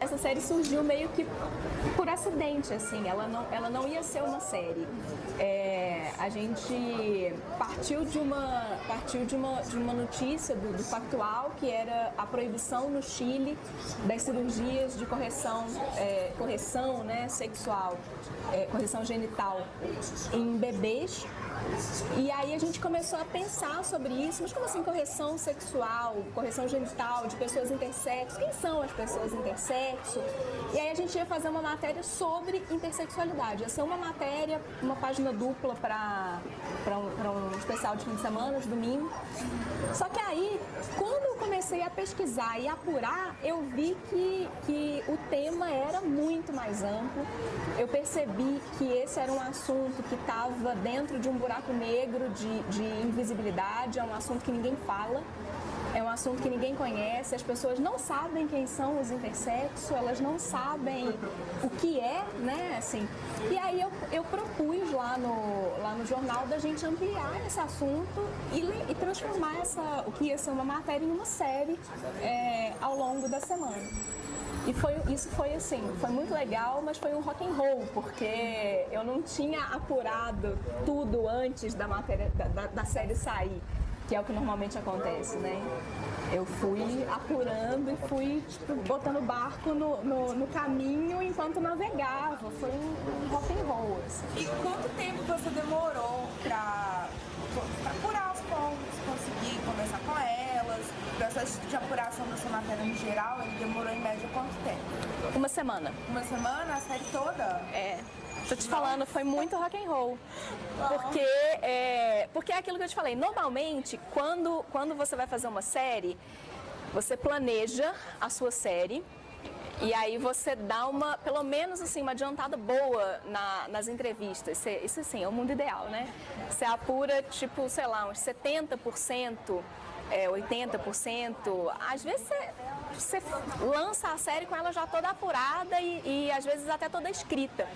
Essa série surgiu meio que por acidente, assim, ela não ia ser uma série. A gente partiu de uma notícia do Factual, que era a proibição no Chile das cirurgias de correção né, sexual, correção genital em bebês. E aí a gente começou a pensar sobre isso, mas como assim correção sexual, correção genital de pessoas intersexo? Quem são as pessoas intersexo? E aí a gente ia fazer uma matéria sobre intersexualidade. Ia ser uma matéria, uma página dupla para um especial de fim de semana, de domingo. Só que aí, quando eu comecei a pesquisar e apurar, eu vi que o tema era muito mais amplo. Eu percebi que esse era um assunto que estava dentro de um buraco negro de invisibilidade, é um assunto que ninguém fala, é um assunto que ninguém conhece, as pessoas não sabem quem são os intersexos, elas não sabem o que é, né, assim. E aí eu propus lá no jornal da gente ampliar esse assunto e transformar o que ia ser uma matéria em uma série ao longo da semana. E isso foi assim, foi muito legal, mas foi um rock and roll, porque eu não tinha apurado tudo antes da matéria da série sair, que é o que normalmente acontece, né? Eu fui apurando e fui botando o barco no caminho enquanto navegava. Foi um rock and roll, assim. E quanto tempo você demorou pra apurar as fontes, conseguir conversar com elas? O processo de apuração da sua matéria em geral, ele demorou em média quanto tempo? Uma semana. Uma semana? A série toda? Tô te falando, foi muito rock and roll. Porque é aquilo que eu te falei. Normalmente, quando você vai fazer uma série, você planeja a sua série e aí você dá pelo menos assim, uma adiantada boa nas entrevistas. Isso assim, é o mundo ideal, né? Você apura, tipo, sei lá, uns 70%. 80%, às vezes você lança a série com ela já toda apurada e às vezes até toda escrita.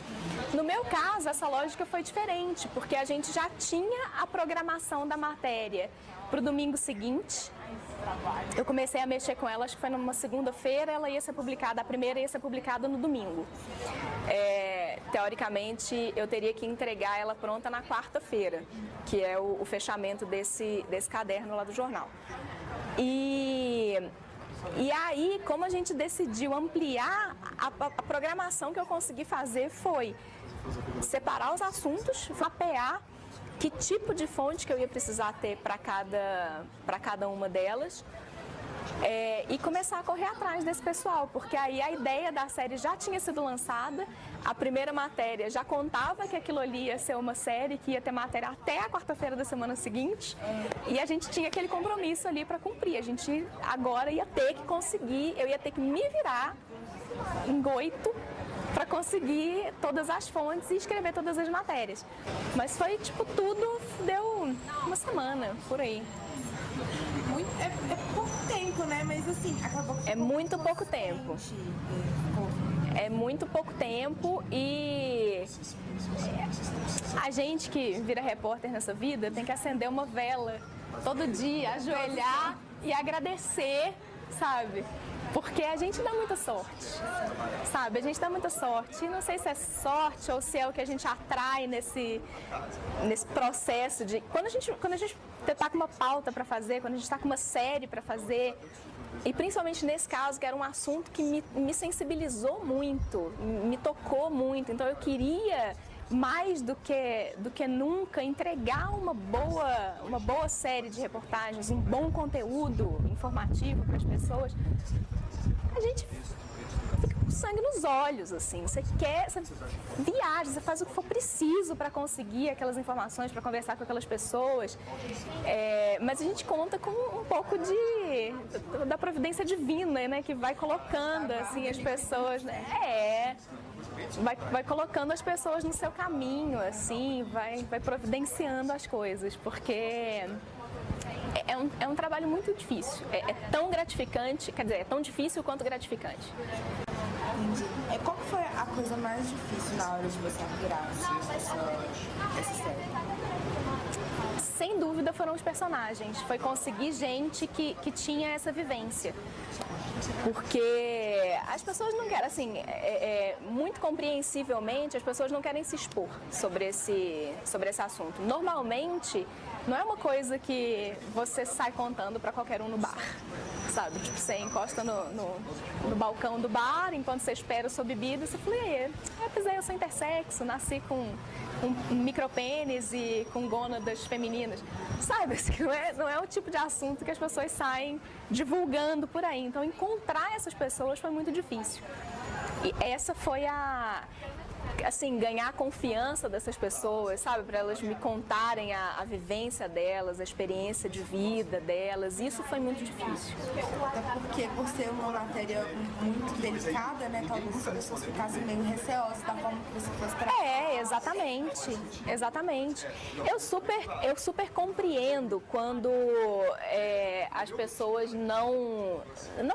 No meu caso, essa lógica foi diferente, porque a gente já tinha a programação da matéria para o domingo seguinte. Eu comecei a mexer com ela, acho que foi numa segunda-feira, ela ia ser publicada, a primeira ia ser publicada no domingo. Teoricamente, eu teria que entregar ela pronta na quarta-feira, que é o fechamento desse caderno lá do jornal. E aí, como a gente decidiu ampliar, a programação que eu consegui fazer foi separar os assuntos, mapear que tipo de fonte que eu ia precisar ter para cada uma delas e começar a correr atrás desse pessoal, porque aí a ideia da série já tinha sido lançada, a primeira matéria já contava que aquilo ali ia ser uma série, que ia ter matéria até a quarta-feira da semana seguinte, e a gente tinha aquele compromisso ali para cumprir, a gente agora ia ter que conseguir, eu ia ter que me virar em goito para conseguir todas as fontes e escrever todas as matérias. Mas foi tipo, tudo deu uma semana, por aí. É pouco tempo, né? Mas assim, acabou que é muito pouco tempo. É muito pouco tempo e a gente que vira repórter nessa vida tem que acender uma vela todo dia, ajoelhar e agradecer, sabe? Porque a gente dá muita sorte, sabe? A gente dá muita sorte. E não sei se é sorte ou se é o que a gente atrai nesse processo de... Quando a gente tá com uma pauta para fazer, quando a gente tá com uma série para fazer, e principalmente nesse caso, que era um assunto que me sensibilizou muito, me tocou muito. Então eu queria, mais do que nunca, entregar uma boa série de reportagens, um bom conteúdo informativo para as pessoas. A gente fica com sangue nos olhos, assim, você viaja, você faz o que for preciso para conseguir aquelas informações, para conversar com aquelas pessoas, mas a gente conta com um pouco da providência divina, né, que vai colocando, assim, as pessoas, né, vai colocando as pessoas no seu caminho, assim, vai providenciando as coisas, porque... É um trabalho muito difícil, é tão gratificante, quer dizer, é tão difícil quanto gratificante. Entendi. Qual que foi a coisa mais difícil na hora de você apurar essa série? Sem dúvida foram os personagens, foi conseguir gente que tinha essa vivência. Porque as pessoas não querem, assim, muito compreensivelmente, as pessoas não querem se expor sobre esse assunto. Normalmente, não é uma coisa que você sai contando para qualquer um no bar, sabe? Tipo, você encosta no balcão do bar, enquanto você espera sua bebida, você fala, eu sou intersexo, nasci com um micropênis e com gônadas femininas. Sabe, não é o tipo de assunto que as pessoas saem divulgando por aí. Então, encontrar essas pessoas foi muito difícil. E essa foi assim, ganhar a confiança dessas pessoas, sabe? Para elas me contarem a vivência delas, a experiência de vida delas. Isso foi muito difícil. Até porque, por ser uma matéria muito delicada, né? Talvez as pessoas ficassem meio receosas da forma que você fosse tratar. Exatamente. Eu super compreendo quando as pessoas não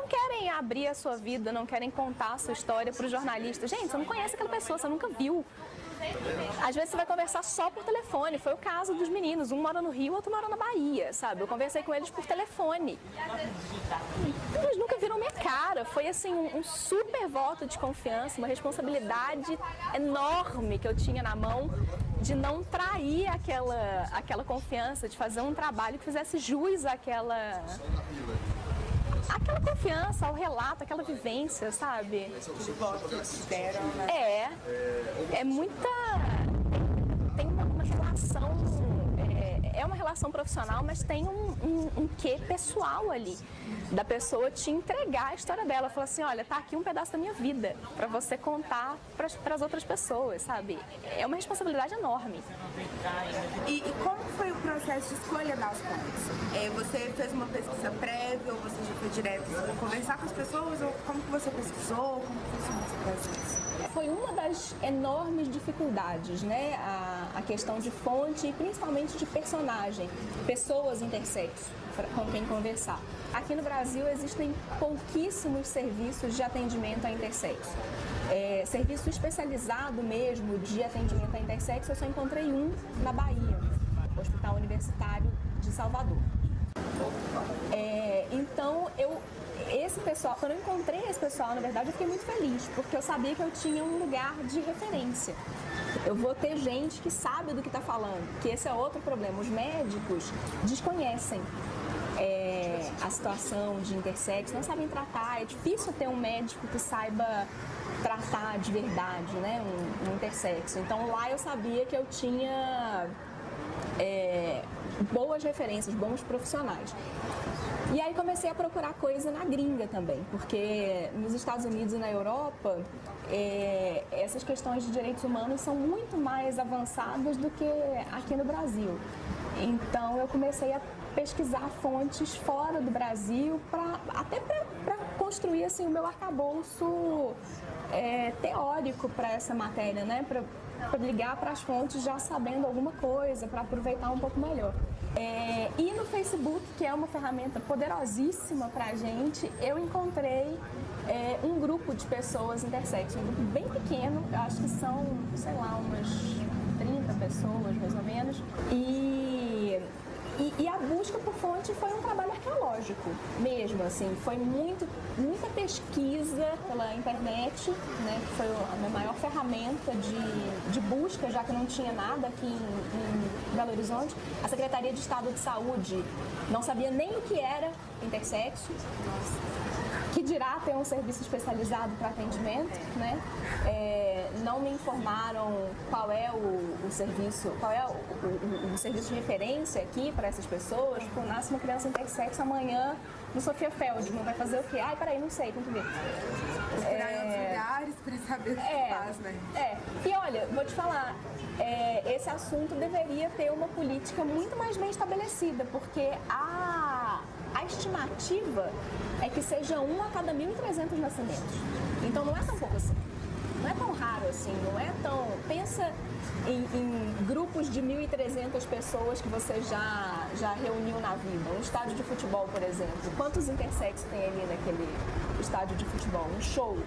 querem abrir a sua vida, não querem contar a sua história para o jornalista. Gente, você não conhece aquela pessoa, você nunca viu. Às vezes você vai conversar só por telefone. Foi o caso dos meninos. Um mora no Rio, outro mora na Bahia, sabe? Eu conversei com eles por telefone. Eles nunca viram minha cara. Foi, assim, um super voto de confiança, uma responsabilidade enorme que eu tinha na mão de não trair aquela confiança, de fazer um trabalho que fizesse jus àquela confiança, ao relato, aquela vivência, sabe? É muita... Tem uma relação... É uma relação profissional, mas tem um quê pessoal ali. Da pessoa te entregar a história dela. Falar assim, olha, tá aqui um pedaço da minha vida pra você contar pras outras pessoas, sabe? É uma responsabilidade enorme. E como foi o processo de escolha das fontes? Você fez uma pesquisa prévia ou você já foi direto conversar com as pessoas? Ou como que você pesquisou? Como que funcionou esse processo? Foi uma das enormes dificuldades, né? A questão de fonte e principalmente de personagem, pessoas intersexo com quem conversar. Aqui no Brasil existem pouquíssimos serviços de atendimento a intersexo. Serviço especializado mesmo de atendimento a intersexo, eu só encontrei um na Bahia, no Hospital Universitário de Salvador. Então, esse pessoal, quando eu encontrei esse pessoal, na verdade, eu fiquei muito feliz, porque eu sabia que eu tinha um lugar de referência. Eu vou ter gente que sabe do que está falando, que esse é outro problema. Os médicos desconhecem a situação de intersexo, não sabem tratar. É difícil ter um médico que saiba tratar de verdade, né, um intersexo. Então, lá eu sabia que eu tinha boas referências, bons profissionais. E aí comecei a procurar coisa na gringa também, porque nos Estados Unidos e na Europa, essas questões de direitos humanos são muito mais avançadas do que aqui no Brasil. Então eu comecei a pesquisar fontes fora do Brasil, até para construir assim, o meu arcabouço teórico para essa matéria, né? Para ligar para as fontes já sabendo alguma coisa, para aproveitar um pouco melhor. E no Facebook, que é uma ferramenta poderosíssima para a gente, eu encontrei um grupo de pessoas intersexo, um grupo bem pequeno, eu acho que são, sei lá, umas 30 pessoas mais ou menos. E a busca por fonte foi um trabalho arqueológico mesmo, assim, foi muita pesquisa pela internet, né, que foi a minha maior ferramenta de busca, já que não tinha nada aqui em Belo Horizonte. A Secretaria de Estado de Saúde não sabia nem o que era intersexo, que dirá ter um serviço especializado para atendimento, né? Não me informaram qual é o serviço, qual é o serviço de referência aqui para essas pessoas. Tipo, nasce uma criança intersexo amanhã no Sofia Feldman, vai fazer o quê? Ai, peraí, não sei, tem que ver. Procurar em outros lugares para saber o que faz, né? E olha, vou te falar, esse assunto deveria ter uma política muito mais bem estabelecida, porque a estimativa é que seja 1 a cada 1.300 nascimentos. Então não é tão pouco assim. Não é tão raro assim, não é tão... Pensa em grupos de 1.300 pessoas que você já reuniu na vida. Um estádio de futebol, por exemplo. Quantos intersexos tem ali naquele estádio de futebol? Um show.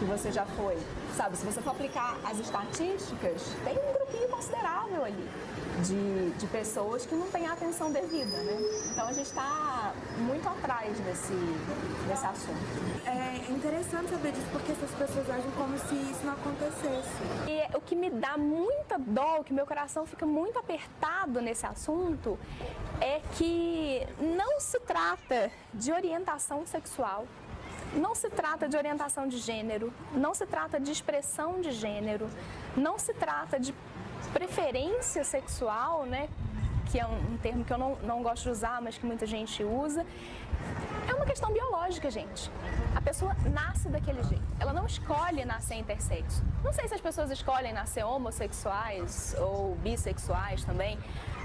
que você já foi, sabe? Se você for aplicar as estatísticas, tem um grupinho considerável ali de pessoas que não têm a atenção devida, né? Então a gente está muito atrás desse assunto. É interessante saber disso, porque essas pessoas agem como se isso não acontecesse. E o que me dá muita dó, o que meu coração fica muito apertado nesse assunto, é que não se trata de orientação sexual, não se trata de orientação de gênero, não se trata de expressão de gênero, não se trata de preferência sexual, né? Que é um termo que eu não gosto de usar, mas que muita gente usa. É uma questão biológica, gente. A pessoa nasce daquele jeito. Ela não escolhe nascer intersexo. Não sei se as pessoas escolhem nascer homossexuais ou bissexuais também,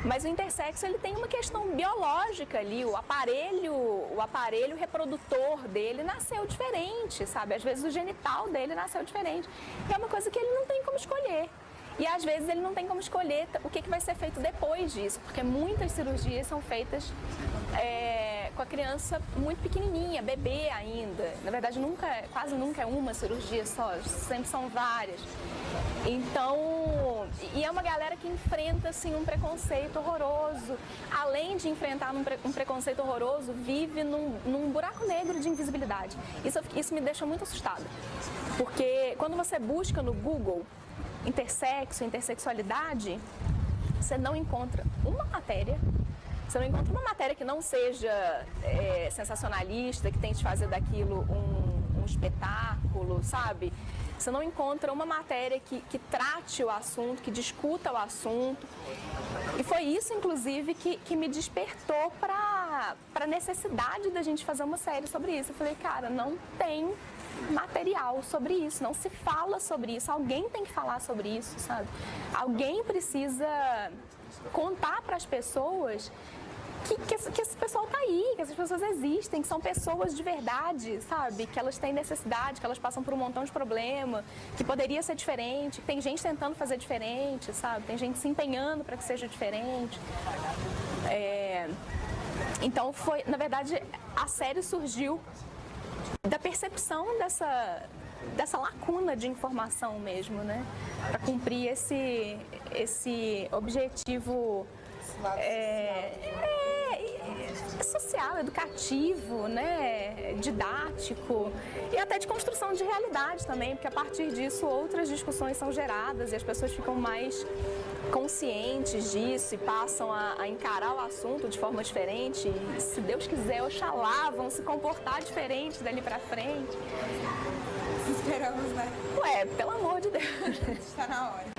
mas o intersexo ele tem uma questão biológica ali. O aparelho reprodutor dele nasceu diferente, sabe? Às vezes o genital dele nasceu diferente. E é uma coisa que ele não tem como escolher. E às vezes ele não tem como escolher o que vai ser feito depois disso, porque muitas cirurgias são feitas com a criança muito pequenininha, bebê ainda. Na verdade, quase nunca é uma cirurgia só, sempre são várias. Então, e é uma galera que enfrenta assim, um preconceito horroroso. Além de enfrentar um preconceito horroroso, vive num buraco negro de invisibilidade. Isso me deixa muito assustada, porque quando você busca no Google intersexo, intersexualidade, você não encontra uma matéria, que não seja sensacionalista, que tente fazer daquilo um espetáculo, sabe? Você não encontra uma matéria que trate o assunto, que discuta o assunto. E foi isso, inclusive, que me despertou para a necessidade da gente fazer uma série sobre isso. Eu falei, cara, não tem material sobre isso, não se fala sobre isso, alguém tem que falar sobre isso, sabe? Alguém precisa contar para as pessoas que esse pessoal tá aí, que essas pessoas existem, que são pessoas de verdade, sabe? Que elas têm necessidade, que elas passam por um montão de problema, que poderia ser diferente, que tem gente tentando fazer diferente, sabe? Tem gente se empenhando para que seja diferente. Então na verdade, a série surgiu da percepção dessa lacuna de informação mesmo, né? Para cumprir esse objetivo social, educativo, né? Didático e até de construção de realidade também, porque a partir disso outras discussões são geradas e as pessoas ficam mais conscientes disso e passam a encarar o assunto de forma diferente e, se Deus quiser, oxalá, vão se comportar diferente dali pra frente. Esperamos, né? Pelo amor de Deus. Está na hora.